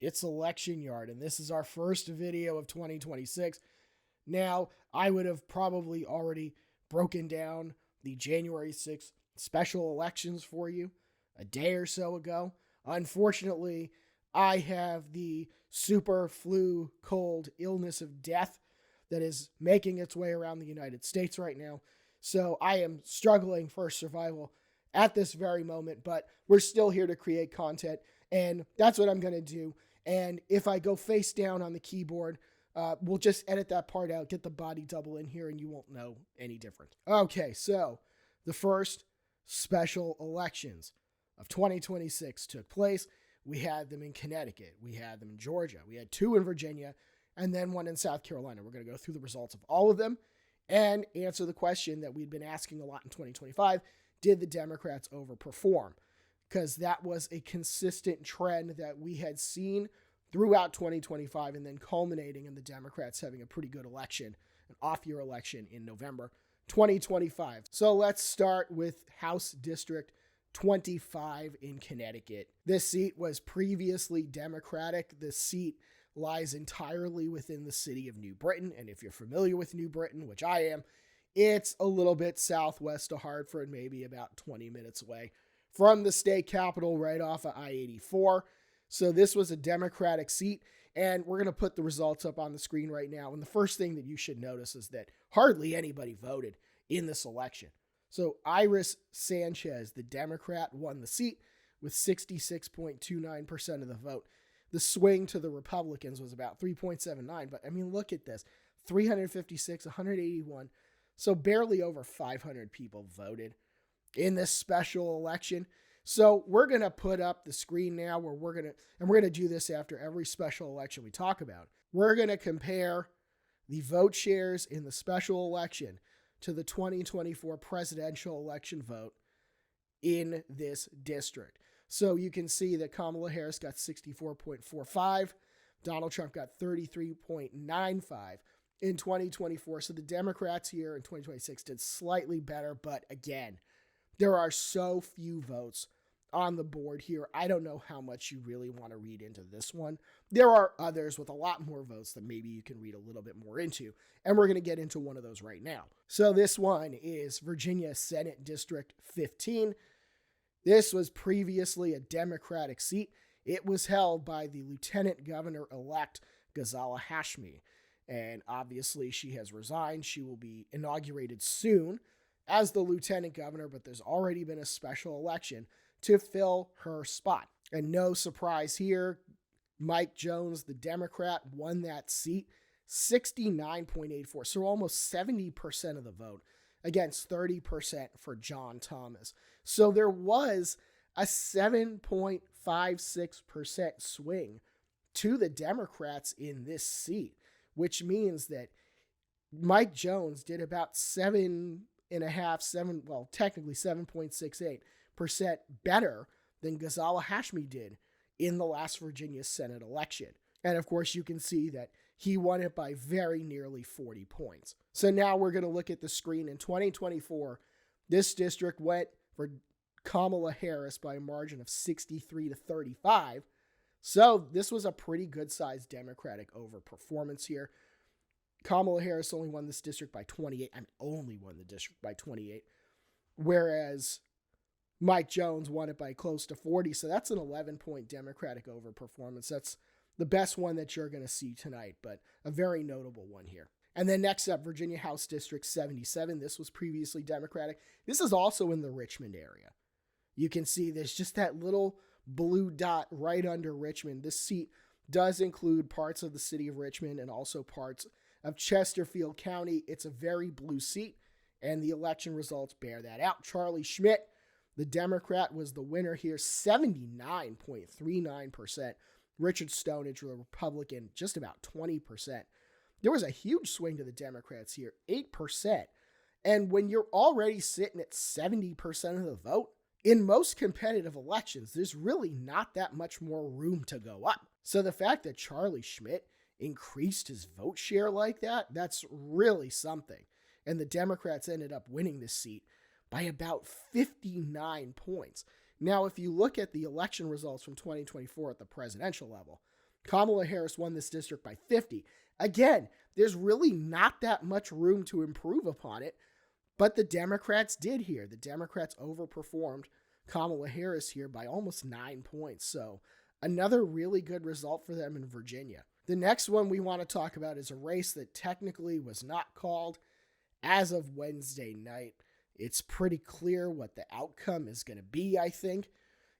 It's election yard, and this is our first video of 2026. Now, I would have probably already broken down the January 6th special elections for you a day or so ago. Unfortunately, I have the super flu cold illness of death that is making its way around the United States right now. So I am struggling for survival at this very moment, but we're still here to create content, and that's what I'm going to do. And if I go face down on the keyboard, we'll just edit that part out, get the body double in here, and you won't know any different. Okay, so the first special elections of 2026 took place. We had them in Connecticut. We had them in Georgia. We had two in Virginia, and then one in South Carolina. We're going to go through the results of all of them and answer the question that we'd been asking a lot in 2025. Did the Democrats overperform? Because that was a consistent trend that we had seen throughout 2025 and then culminating in the Democrats having a pretty good election, an off-year election in November 2025. So let's start with House District 25 in Connecticut. This seat was previously Democratic. This seat lies entirely within the city of New Britain. And if you're familiar with New Britain, which I am, it's a little bit southwest of Hartford, maybe about 20 minutes away from the state capital, right off of I-84. So this was a Democratic seat, and we're going to put the results up on the screen right now. And the first thing that you should notice is that hardly anybody voted in this election. So Iris Sanchez, the Democrat, won the seat with 66.29% of the vote. The swing to the Republicans was about 3.79, but I mean, look at this, 356, 181. So barely over 500 people voted in this special election. So we're going to put up the screen now where we're going to do this after every special election we talk about. We're going to compare the vote shares in the special election to the 2024 presidential election vote in this district. So you can see that Kamala Harris got 64.45, Donald Trump got 33.95 in 2024. So the Democrats here in 2026 did slightly better, but again, there are so few votes on the board here. I don't know how much you really want to read into this one. There are others with a lot more votes that maybe you can read a little bit more into, and we're going to get into one of those right now. So this one is Virginia Senate District 15. This was previously a Democratic seat. It was held by the Lieutenant Governor-elect Ghazala Hashmi, and obviously she has resigned. She will be inaugurated soon as the lieutenant governor, but there's already been a special election to fill her spot. And no surprise here, Mike Jones, the Democrat, won that seat, 69.84, so almost 70% of the vote against 30% for John Thomas. So there was a 7.56% swing to the Democrats in this seat, which means that Mike Jones did about technically 7.68% better than Ghazala Hashmi did in the last Virginia Senate election. And of course, you can see that he won it by very nearly 40 points. So now we're going to look at the screen. In 2024, this district went for Kamala Harris by a margin of 63-35. So this was a pretty good sized Democratic overperformance here. Kamala Harris only won this district by 28. Only won the district by 28. Whereas Mike Jones won it by close to 40. So that's an 11-point Democratic overperformance. That's the best one that you're going to see tonight, but a very notable one here. And then next up, Virginia House District 77. This was previously Democratic. This is also in the Richmond area. You can see there's just that little blue dot right under Richmond. This seat does include parts of the city of Richmond and also parts of Chesterfield County. It's a very blue seat, and the election results bear that out. Charlie Schmidt, the Democrat, was the winner here, 79.39%. Richard Stonehenge, the Republican, just about 20%. There was a huge swing to the Democrats here, 8%. And when you're already sitting at 70% of the vote, in most competitive elections, there's really not that much more room to go up. So the fact that Charlie Schmidt increased his vote share like that, that's really something. And the Democrats ended up winning this seat by about 59 points. Now, if you look at the election results from 2024 at the presidential level, Kamala Harris won this district by 50. Again, there's really not that much room to improve upon it, but the Democrats did here. The Democrats overperformed Kamala Harris here by almost 9 points. So another really good result for them in Virginia. The next one we want to talk about is a race that technically was not called as of Wednesday night. It's pretty clear what the outcome is going to be, I think.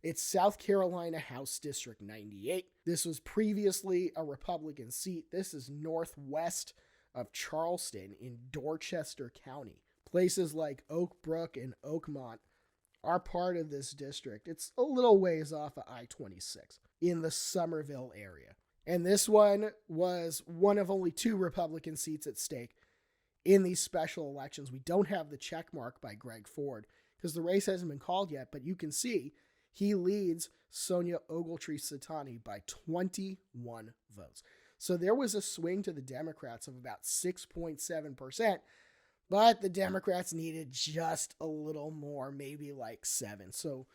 It's South Carolina House District 98. This was previously a Republican seat. This is northwest of Charleston in Dorchester County. Places like Oak Brook and Oakmont are part of this district. It's a little ways off of I-26 in the Somerville area. And this one was one of only 2 Republican seats at stake in these special elections. We don't have the check mark by Greg Ford because the race hasn't been called yet, but you can see he leads Sonia Ogletree-Satani by 21 votes. So there was a swing to the Democrats of about 6.7%, but the Democrats needed just a little more, maybe like 7. So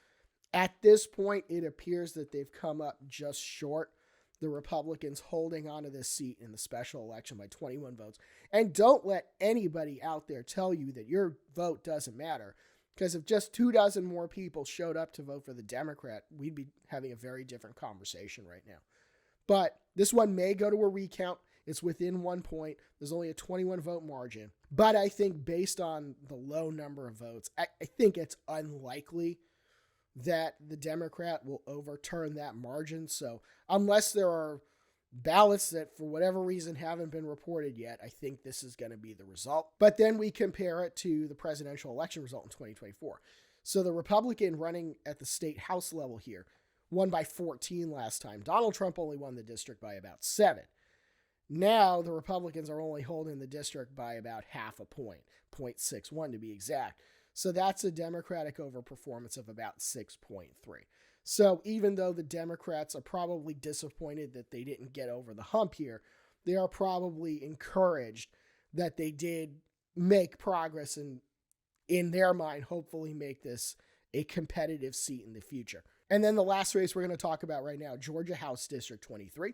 at this point, it appears that they've come up just short. The Republicans holding onto this seat in the special election by 21 votes. And don't let anybody out there tell you that your vote doesn't matter. Because if just 24 more people showed up to vote for the Democrat, we'd be having a very different conversation right now. But this one may go to a recount. It's within 1 point. There's only a 21 vote margin. But I think based on the low number of votes, I think it's unlikely that the Democrat will overturn that margin. So unless there are ballots that for whatever reason haven't been reported yet, I think this is going to be the result. But then we compare it to the presidential election result in 2024. So the Republican running at the state house level here won by 14 last time. Donald Trump only won the district by about 7. Now the Republicans are only holding the district by about half a point, 0.61 to be exact. So that's a Democratic overperformance of about 6.3. So even though the Democrats are probably disappointed that they didn't get over the hump here, they are probably encouraged that they did make progress and, in their mind, hopefully make this a competitive seat in the future. And then the last race we're going to talk about right now, Georgia House District 23.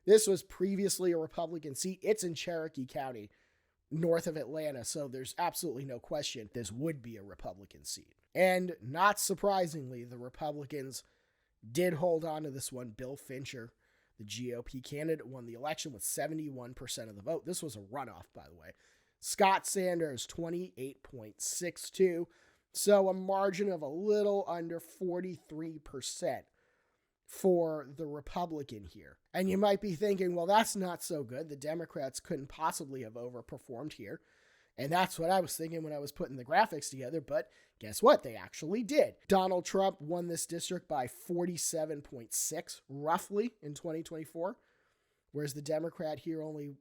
This was previously a Republican seat. It's in Cherokee County, north of Atlanta, so there's absolutely no question this would be a Republican seat. And not surprisingly, the Republicans did hold on to this one. Bill Fincher, the GOP candidate, won the election with 71% of the vote. This was a runoff, by the way. Scott Sanders, 28.62. So a margin of a little under 43% for the Republican here. And you might be thinking, well, that's not so good. The Democrats couldn't possibly have overperformed here. And that's what I was thinking when I was putting the graphics together. But guess what? They actually did. Donald Trump won this district by 47.6 roughly in 2024, whereas the Democrat here only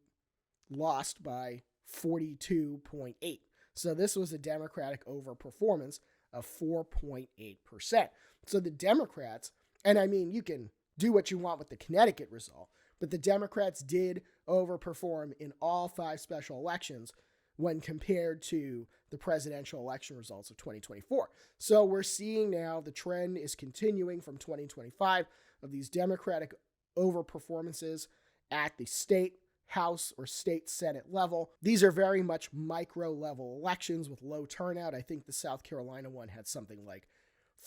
lost by 42.8. So this was a Democratic overperformance of 4.8%. So the Democrats, and I mean, you can do what you want with the Connecticut result, but the Democrats did overperform in all 5 special elections when compared to the presidential election results of 2024. So we're seeing now the trend is continuing from 2025 of these Democratic overperformances at the state House or state Senate level. These are very much micro level elections with low turnout. I think the South Carolina one had something like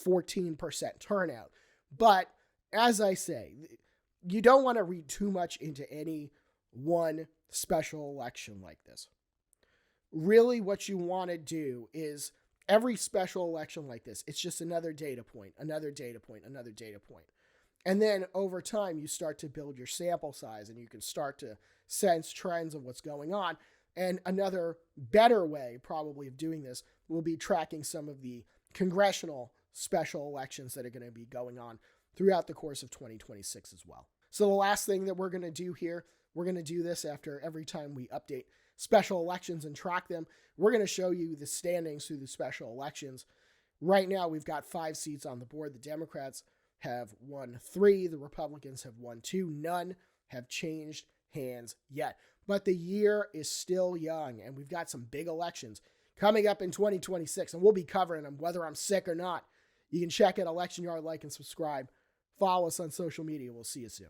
14% turnout. But as I say, you don't want to read too much into any one special election like this. Really, what you want to do is every special election like this, it's just another data point, another data point, another data point. And then over time, you start to build your sample size and you can start to sense trends of what's going on. And another better way probably of doing this will be tracking some of the congressional special elections that are going to be going on throughout the course of 2026 as well. So the last thing that we're going to do here, we're going to do this after every time we update special elections and track them. We're going to show you the standings through the special elections. Right now, we've got 5 seats on the board. The Democrats have won 3. The Republicans have won 2. None have changed hands yet. But the year is still young, and we've got some big elections coming up in 2026, and we'll be covering them whether I'm sick or not. You can check out Election Yard, like, and subscribe. Follow us on social media. We'll see you soon.